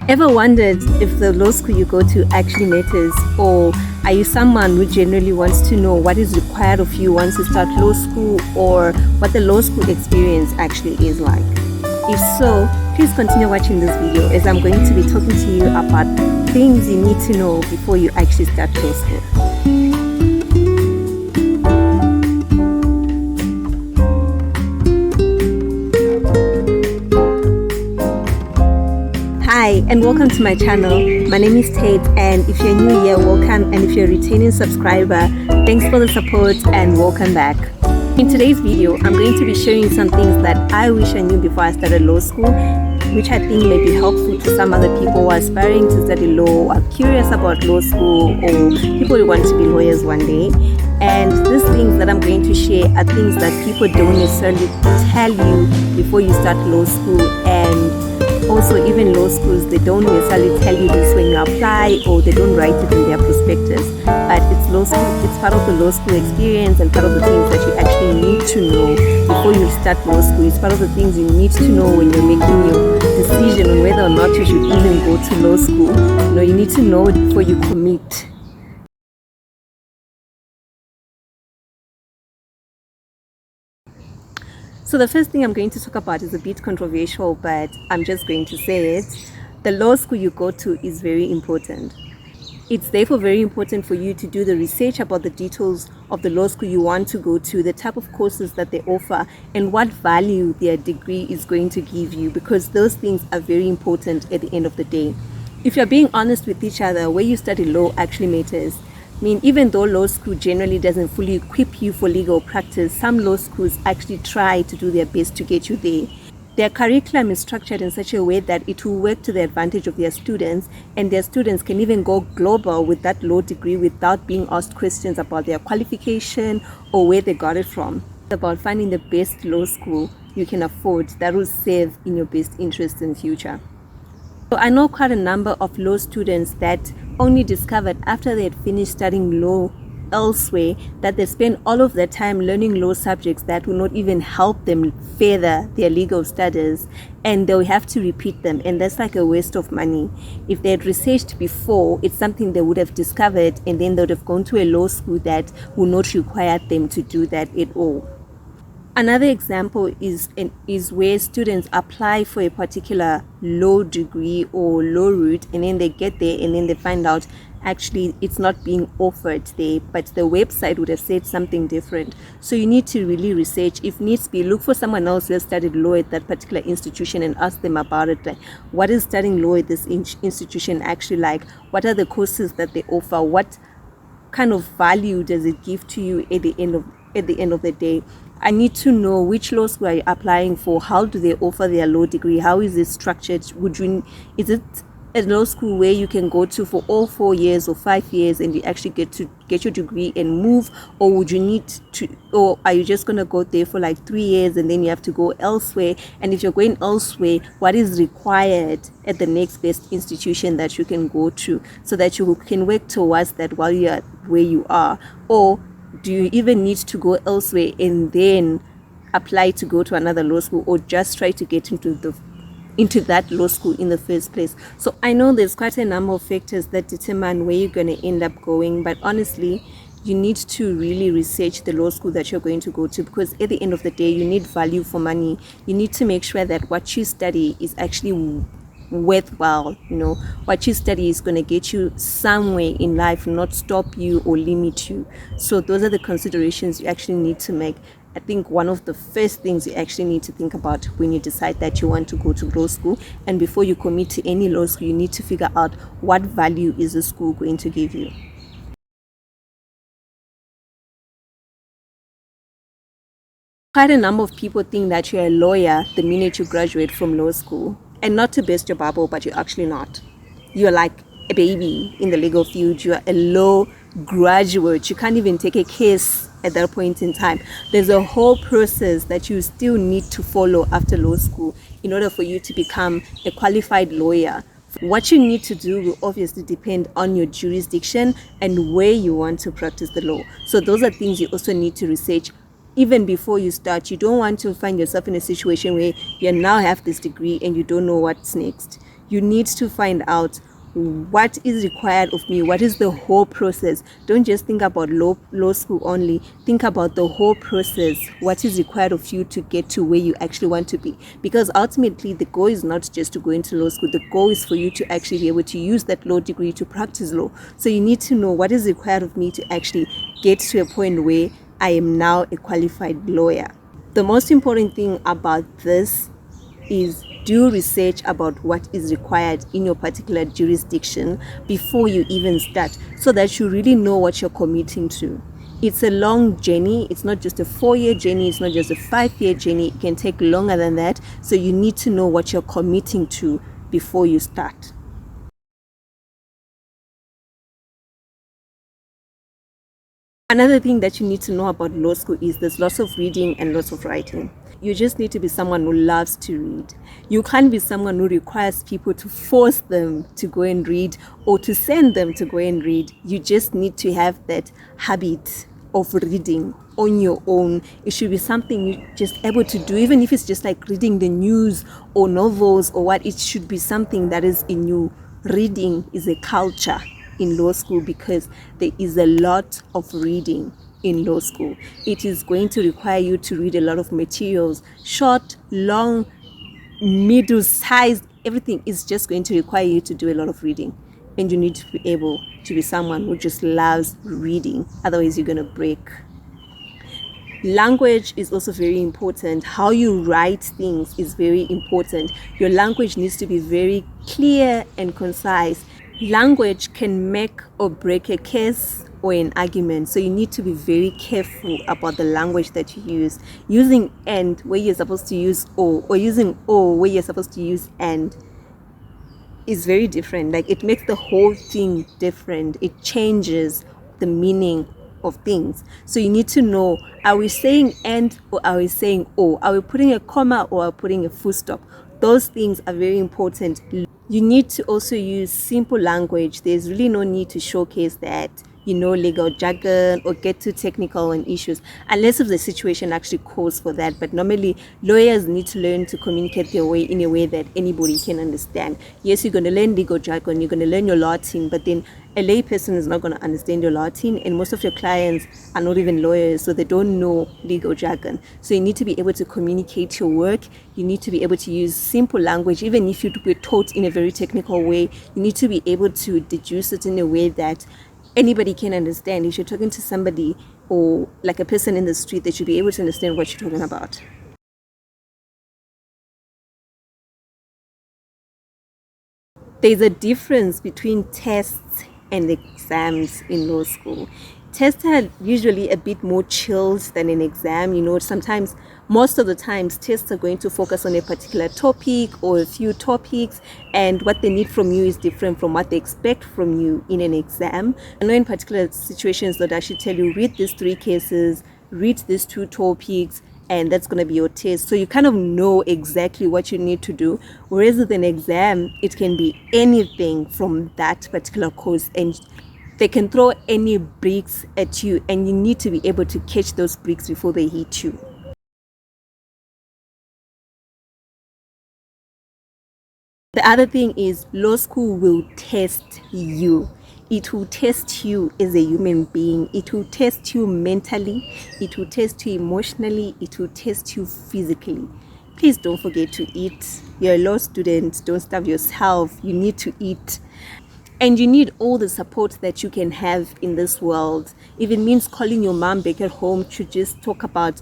Ever wondered if the law school you go to actually matters, or are you someone who generally wants to know what is required of you once you start law school, or what the law school experience actually is like? If so, please continue watching this video as I'm going to be talking to you about things you need to know before you actually start law school. Hi and welcome to my channel. My name is Tate, and if you're new here, welcome, and if you're a returning subscriber, thanks for the support and welcome back. In today's video, I'm going to be sharing some things that I wish I knew before I started law school, which I think may be helpful to some other people who are aspiring to study law, are curious about law school, or people who want to be lawyers one day. And these things that I'm going to share are things that people don't necessarily tell you before you start law school, and also even law schools, they don't necessarily tell you this when you apply, or they don't write it in their prospectus. But it's law school, it's part of the law school experience and part of the things that you actually need to know before you start law school. It's part of the things you need to know when you're making your decision on whether or not you should even go to law school. You need to know it before you commit. So the first thing I'm going to talk about is a bit controversial, but I'm just going to say it. The law school you go to is very important. It's therefore very important for you to do the research about the details of the law school you want to go to, the type of courses that they offer, and what value their degree is going to give you, because those things are very important at the end of the day. If you're being honest with each other, where you study law actually matters. I mean, even though law school generally doesn't fully equip you for legal practice, some law schools actually try to do their best to get you there. Their curriculum is structured in such a way that it will work to the advantage of their students, and their students can even go global with that law degree without being asked questions about their qualification or where they got it from. It's about finding the best law school you can afford that will serve in your best interest in future. So I know quite a number of law students that only discovered after they had finished studying law elsewhere that they spend all of their time learning law subjects that will not even help them further their legal studies, and they'll have to repeat them, and that's like a waste of money. If they had researched before, it's something they would have discovered, and then they would have gone to a law school that will not require them to do that at all. Another example is where students apply for a particular law degree or law route, and then they get there and then they find out actually it's not being offered there, but the website would have said something different. So you need to really research. If needs be, look for someone else who has studied law at that particular institution and ask them about it. Like, what is studying law at this institution actually like? What are the courses that they offer? What kind of value does it give to you at the end of the day? I need to know which law school are you applying for. How do they offer their law degree? How is it structured? Is it a law school where you can go to for all 4 years or 5 years and you actually get your degree and move, or would you need to, or are you just going to go there for like 3 years and then you have to go elsewhere? And if you're going elsewhere, what is required at the next best institution that you can go to, so that you can work towards that while you're where you are? Or do you even need to go elsewhere and then apply to go to another law school, or just try to get into that law school in the first place? So I know there's quite a number of factors that determine where you're going to end up going, but honestly, you need to really research the law school that you're going to go to, because at the end of the day, you need value for money. You need to make sure that what you study is actually worthwhile. What you study is going to get you somewhere in life, not stop you or limit you. So those are the considerations you actually need to make. I think one of the first things you actually need to think about when you decide that you want to go to law school, and before you commit to any law school, you need to figure out what value is the school going to give you. Quite a number of people think that you're a lawyer the minute you graduate from law school. And not to burst your bubble, but you're actually not. You're like a baby in the legal field. You're a law graduate. You can't even take a case at that point in time. There's a whole process that you still need to follow after law school in order for you to become a qualified lawyer. What you need to do will obviously depend on your jurisdiction and where you want to practice the law. So those are things you also need to research even before you start. You don't want to find yourself in a situation where you now have this degree and you don't know what's next. You need to find out what is required of me, what is the whole process. Don't just think about law school only. Think about the whole process, what is required of you to get to where you actually want to be. Because ultimately the goal is not just to go into law school, the goal is for you to actually be able to use that law degree to practice law. So you need to know what is required of me to actually get to a point where I am now a qualified lawyer. The most important thing about this is do research about what is required in your particular jurisdiction before you even start, so that you really know what you're committing to. It's a long journey. It's not just a 4-year journey. It's not just a 5-year journey. It can take longer than that. So you need to know what you're committing to before you start. Another thing that you need to know about law school is there's lots of reading and lots of writing. You just need to be someone who loves to read. You can't be someone who requires people to force them to go and read or to send them to go and read. You just need to have that habit of reading on your own. It should be something you're just able to do, even if it's just like reading the news or novels or what. It should be something that is in you. Reading is a culture in law school because there is a lot of reading in law school. It is going to require you to read a lot of materials, short, long, middle sized. Everything is just going to require you to do a lot of reading, and you need to be able to be someone who just loves reading, otherwise you're going to break. Language is also very important. How you write things is very important. Your language needs to be very clear and concise. Language can make or break a case or an argument, so you need to be very careful about the language that you use. Using and where you're supposed to use or using where you're supposed to use and is very different. Like, it makes the whole thing different. It changes the meaning of things. So you need to know, are we saying and or are we saying o? Are we putting a comma or are we putting a full stop? Those things are very important. You need to also use simple language. There's really no need to showcase that you know legal jargon or get too technical on issues, unless if the situation actually calls for that. But normally lawyers need to learn to communicate their way in a way that anybody can understand. Yes, you're going to learn legal jargon, you're going to learn your Latin, but then a lay person is not going to understand your Latin, and most of your clients are not even lawyers, so they don't know legal jargon. So you need to be able to communicate your work. You need to be able to use simple language. Even if you were taught in a very technical way, you need to be able to deduce it in a way that anybody can understand. If you're talking to somebody or like a person in the street, they should be able to understand what you're talking about. There's a difference between tests and exams in law school. Tests are usually a bit more chilled than an exam. You know, sometimes, most of the times, tests are going to focus on a particular topic or a few topics, and what they need from you is different from what they expect from you in an exam. I know in particular situations that I should tell you, read these 3 cases, read these 2 topics, and that's going to be your test. So you kind of know exactly what you need to do. Whereas with an exam, it can be anything from that particular course, and they can throw any bricks at you, and you need to be able to catch those bricks before they hit you. The other thing is law school will test you. It will test you as a human being. It will test you mentally. It will test you emotionally. It will test you physically. Please don't forget to eat. You're a law student. Don't starve yourself. You need to eat. And you need all the support that you can have in this world. If it means calling your mom back at home to just talk about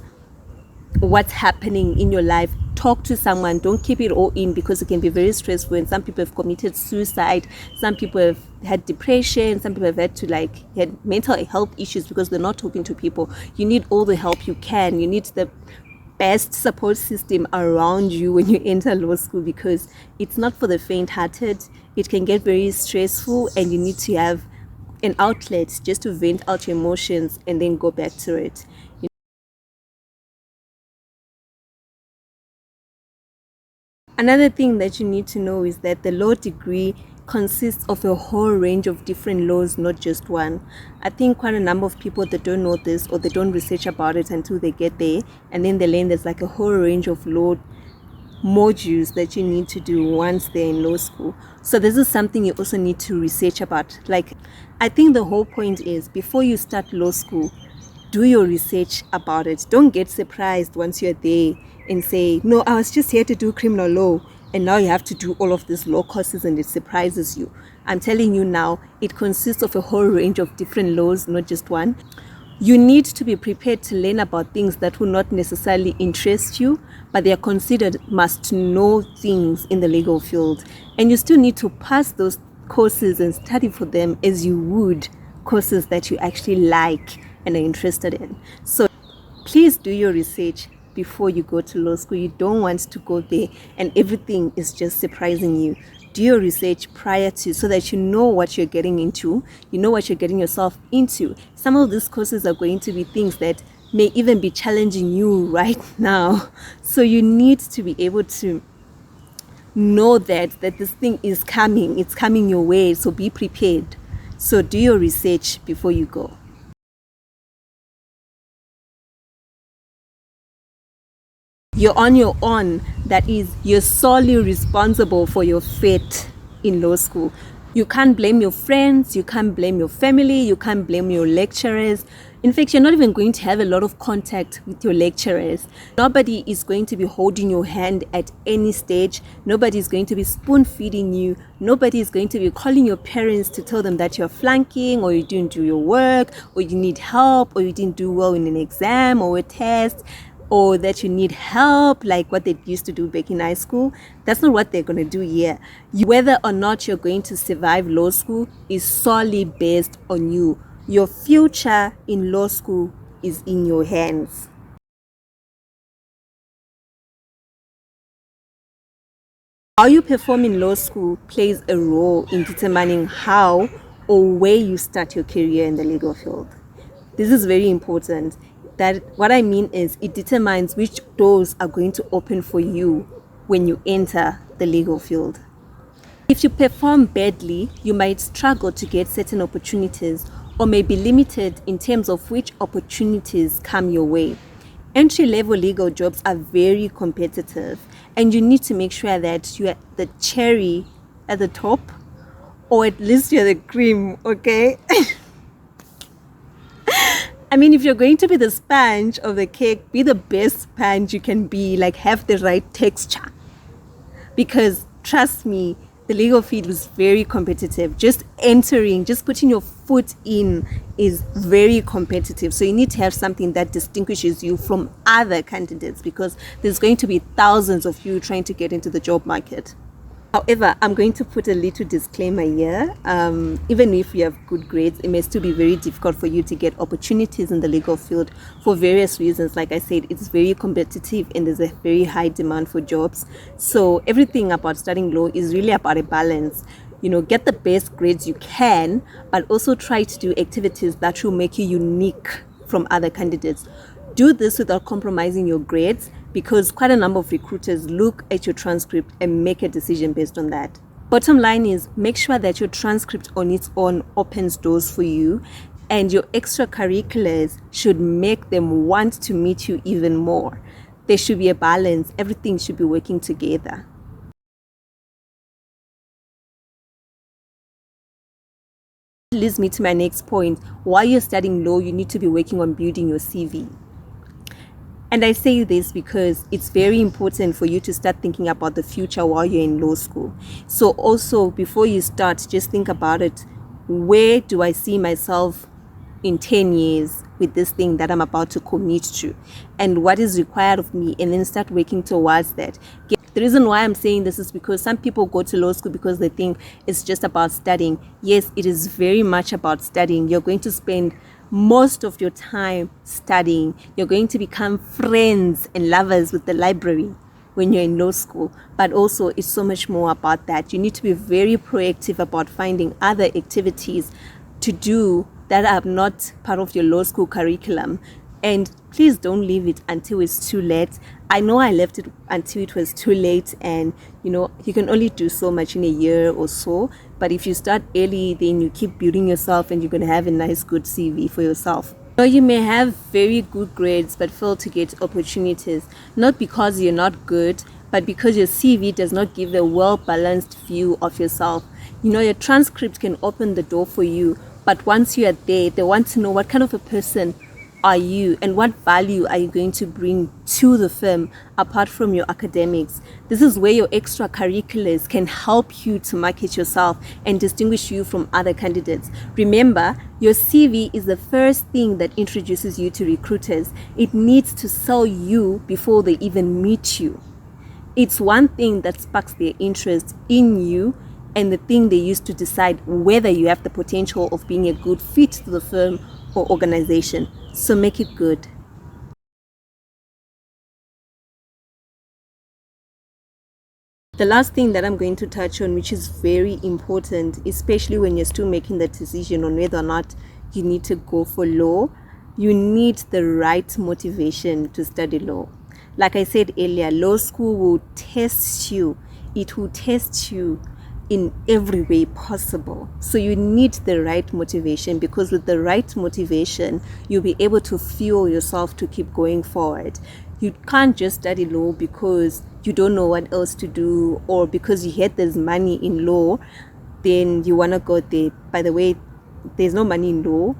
what's happening in your life, talk to someone. Don't keep it all in, because it can be very stressful, and some people have committed suicide, some people have had depression, some people have had to had mental health issues because they're not talking to people. You need all the help you can. You need the best support system around you when you enter law school, because it's not for the faint-hearted. It can get very stressful, and you need to have an outlet just to vent out your emotions and then go back to it. Another thing that you need to know is that the law degree consists of a whole range of different laws, not just one. I think quite a number of people that don't know this, or they don't research about it until they get there, and then they learn there's like a whole range of law modules that you need to do once they're in law school. So this is something you also need to research about. Like, I think the whole point is, before you start law school, do your research about it. Don't get surprised once you're there and say, no, I was just here to do criminal law, and now you have to do all of these law courses and it surprises you. I'm telling you now, it consists of a whole range of different laws, not just one. You need to be prepared to learn about things that will not necessarily interest you, but they are considered must-know things in the legal field. And you still need to pass those courses and study for them as you would courses that you actually like and are interested in. So please do your research before you go to law school. You don't want to go there and everything is just surprising you. Do your research prior to, so that you know what you're getting into, you know what you're getting yourself into. Some of these courses are going to be things that may even be challenging you right now. So you need to be able to know that this thing is coming. It's coming your way. So be prepared. So do your research before you go. You're on your own. That is, you're solely responsible for your fate in law school. You can't blame your friends, you can't blame your family, you can't blame your lecturers. In fact, you're not even going to have a lot of contact with your lecturers. Nobody is going to be holding your hand at any stage. Nobody is going to be spoon feeding you. Nobody is going to be calling your parents to tell them that you're flunking, or you didn't do your work, or you need help, or you didn't do well in an exam or a test, or that you need help, like what they used to do back in high school. That's not what they're going to do here. Whether or not you're going to survive law school is solely based on you. Your future in law school is in your hands. How you perform in law school plays a role in determining how or where you start your career in the legal field. This is very important. That what I mean is, it determines which doors are going to open for you when you enter the legal field. If you perform badly, you might struggle to get certain opportunities, or may be limited in terms of which opportunities come your way. Entry-level legal jobs are very competitive, and you need to make sure that you are the cherry at the top, or at least you're the cream, okay? I mean, if you're going to be the sponge of the cake, be the best sponge you can be, like have the right texture. Because trust me, the legal field was very competitive. Just entering, just putting your foot in is very competitive. So you need to have something that distinguishes you from other candidates, because there's going to be thousands of you trying to get into the job market. However, I'm going to put a little disclaimer here. Even if you have good grades, it may still be very difficult for you to get opportunities in the legal field for various reasons. Like I said, it's very competitive and there's a very high demand for jobs. So everything about studying law is really about a balance. You know, get the best grades you can, but also try to do activities that will make you unique from other candidates. Do this without compromising your grades, because quite a number of recruiters look at your transcript and make a decision based on that. Bottom line is, make sure that your transcript on its own opens doors for you, and your extracurriculars should make them want to meet you even more. There should be a balance. Everything should be working together. Leads me to my next point. While you're studying law, you need to be working on building your CV. And I say this because it's very important for you to start thinking about the future while you're in law school. So also, before you start, just think about it. Where do I see myself in 10 years with this thing that I'm about to commit to? And what is required of me? And then start working towards that. The reason why I'm saying this is because some people go to law school because they think it's just about studying. Yes, it is very much about studying. You're going to spend most of your time studying. You're going to become friends and lovers with the library when you're in law school, but also it's so much more about that. You need to be very proactive about finding other activities to do that are not part of your law school curriculum. And please don't leave it until it's too late. I know I left it until it was too late, and you can only do so much in a year or so. But if you start early, then you keep building yourself and you're going to have a nice, good CV for yourself. So you may have very good grades but fail to get opportunities, not because you're not good, but because your CV does not give a well-balanced view of yourself. Your transcript can open the door for you, but once you are there, they want to know what kind of a person are you and what value are you going to bring to the firm apart from your academics. This is where your extracurriculars can help you to market yourself and distinguish you from other candidates. Remember, your CV is the first thing that introduces you to recruiters. It needs to sell you before they even meet you. It's one thing that sparks their interest in you and the thing they use to decide whether you have the potential of being a good fit to the firm or organization. So make it good. The last thing that I'm going to touch on, which is very important, especially when you're still making the decision on whether or not you need to go for law, you need the right motivation to study law. Like I said earlier, law school will test you. It will test you in every way possible. So you need the right motivation, because with the right motivation, you'll be able to fuel yourself to keep going forward. You can't just study law because you don't know what else to do, or because you heard there's money in law, then you want to go there. By the way, there's no money in law.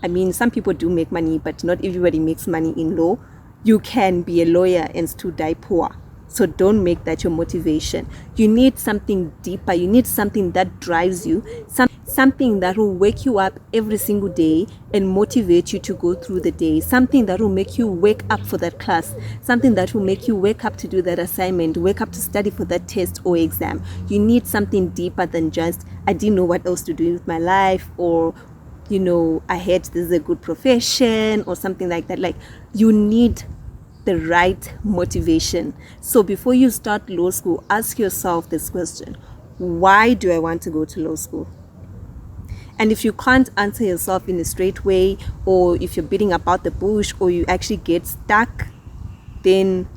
I mean, some people do make money, but not everybody makes money in law. You can be a lawyer and still die poor. So don't make that your motivation. You need something deeper. You need something that drives you, something that will wake you up every single day and motivate you to go through the day, something that will make you wake up for that class, something that will make you wake up to do that assignment, wake up to study for that test or exam. You need something deeper than just, I didn't know what else to do with my life, or I heard this is a good profession or something like that. Like, you need the right motivation. So before you start law school, ask yourself this question: why do I want to go to law school? And if you can't answer yourself in a straight way, or if you're beating about the bush, or you actually get stuck, then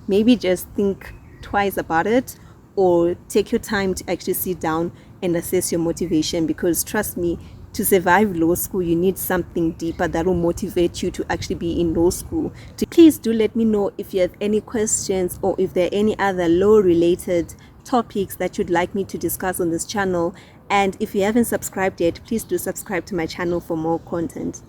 maybe just think twice about it, or take your time to actually sit down and assess your motivation. Because trust me, to survive law school, you need something deeper that will motivate you to actually be in law school. Please do let me know if you have any questions, or if there are any other law related topics that you'd like me to discuss on this channel. And if you haven't subscribed yet, please do subscribe to my channel for more content.